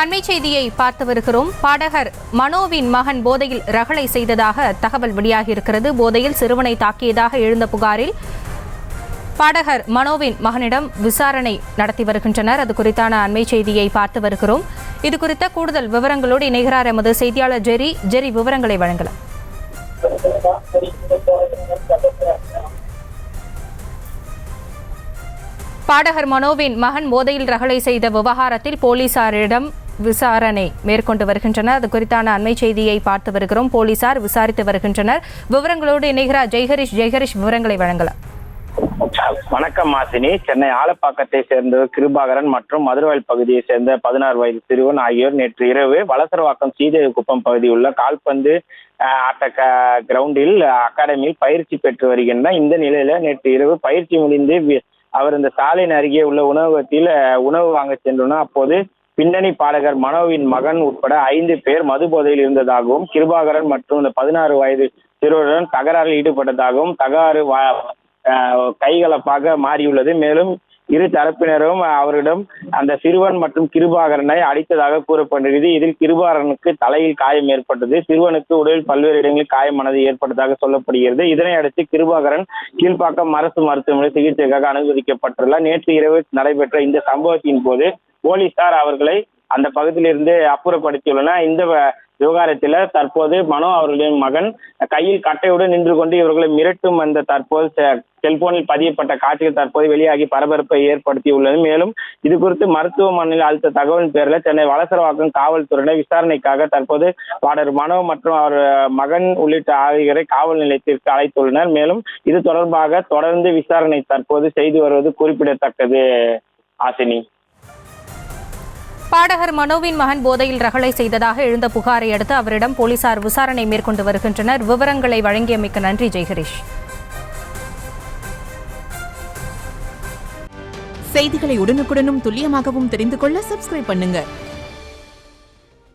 அண்மை செய்தியை பார்த்து வருகிறோம். பாடகர் மனோவின் மகன் போதையில் ரகளை செய்ததாக தகவல் வெளியாகியிருக்கிறது. போதையில் சிறுவனை தாக்கியதாக எழுந்த புகாரில் பாடகர் மனோவின் மகனிடம் விசாரணை நடத்தி வருகின்றனர். அது குறித்தான அண்மை செய்தியை பார்த்து வருகிறோம். இது குறித்த கூடுதல் விவரங்களோடு இணைகிறார் எமது செய்தியாளர் ஜெரி விவரங்களை வழங்கலாம். பாடகர் மனோவின் மகன் போதையில் ரகளை செய்த விவகாரத்தில் போலீசாரிடம் விசாரணை மேற்கொண்டு வருகின்றனர். அது குறித்தான அண்மை செய்தியை பார்த்து வருகிறோம். போலீசார் விசாரித்து வருகின்றனர். விவரங்களோடு இணைகிறார் ஜெய்ஹரிஷ் விவரங்களை வழங்கலாம். வணக்கம் மாசினி. சென்னை ஆலப்பாக்கத்தை சேர்ந்த கிருபாகரன் மற்றும் மதுரவாயல் பகுதியை சேர்ந்த 16 வயது சிறுவன் ஆகியோர் நேற்று இரவு வலசரவாக்கம் சீதேவி குப்பம் பகுதியில் உள்ள கால்பந்து ஆட்ட கிரவுண்டில் அகாடமியில் பயிற்சி பெற்று வருகின்றனர். இந்த நிலையில நேற்று இரவு பயிற்சி முடிந்து அவர் இந்த சாலையின் அருகே உள்ள உணவகத்தில் உணவு வாங்க சென்றனர். அப்போது பின்னணி பாடகர் மனோவின் மகன் உட்பட 5 பேர் மது போதையில் இருந்ததாகவும் கிருபாகரன் மற்றும் இந்த 16 வயது சிறுவருடன் தகராறில் ஈடுபட்டதாகவும் தகராறு கைகலப்பாக மாறியுள்ளது. மேலும் இரு தரப்பினரும் அவரிடம் அந்த சிறுவன் மற்றும் கிருபாகரனை அடித்ததாக கூறப்படுகிறது. இதில் கிருபாகரனுக்கு தலையில் காயம் ஏற்பட்டது. சிறுவனுக்கு உடலில் பல்வேறு இடங்களில் காயமானது ஏற்பட்டதாக சொல்லப்படுகிறது. இதனை அடுத்து கிருபாகரன் கீழ்ப்பாக்கம் அரசு மருத்துவமனை சிகிச்சைக்காக அனுமதிக்கப்பட்டுள்ளார். நேற்று இரவு நடைபெற்ற இந்த சம்பவத்தின் போது போலீசார் அவர்களை அந்த பகுதியிலிருந்து அப்புறப்படுத்தியுள்ளனர். இந்த விவகாரத்தில் தற்போது மனோ அவர்களின் மகன் கையில் கட்டையுடன் நின்று கொண்டு இவர்களை மிரட்டும் அந்த தற்போது செல்போனில் பதியப்பட்ட காட்சிகள் தற்போது வெளியாகி பரபரப்பை ஏற்படுத்தியுள்ளது. மேலும் இது குறித்து மருத்துவமனையில் அளித்த தகவலின் பேரில் சென்னை வலசரவாக்கம் காவல்துறையினர் விசாரணைக்காக தற்போது பாடகர் மனோ மற்றும் அவர் மகன் உள்ளிட்ட ஆகியோரை காவல் நிலையத்திற்கு அழைத்துள்ளனர். மேலும் இது தொடர்பாக தொடர்ந்து விசாரணை தற்போது செய்து வருவது குறிப்பிடத்தக்கது. ஆசினி, பாடகர் மனோவின் மகன் போதையில் ரகளை செய்ததாக எழுந்த புகாரை அடுத்து அவரிடம் போலீசார் விசாரணை மேற்கொண்டு வருகின்றனர். விவரங்களை வழங்கியமைக்கு நன்றி ஜெய்ஹரிஷ். செய்திகளை உடனுக்குடனும் துல்லியமாகவும் தெரிந்து கொள்ள சப்ஸ்கிரைப் பண்ணுங்க.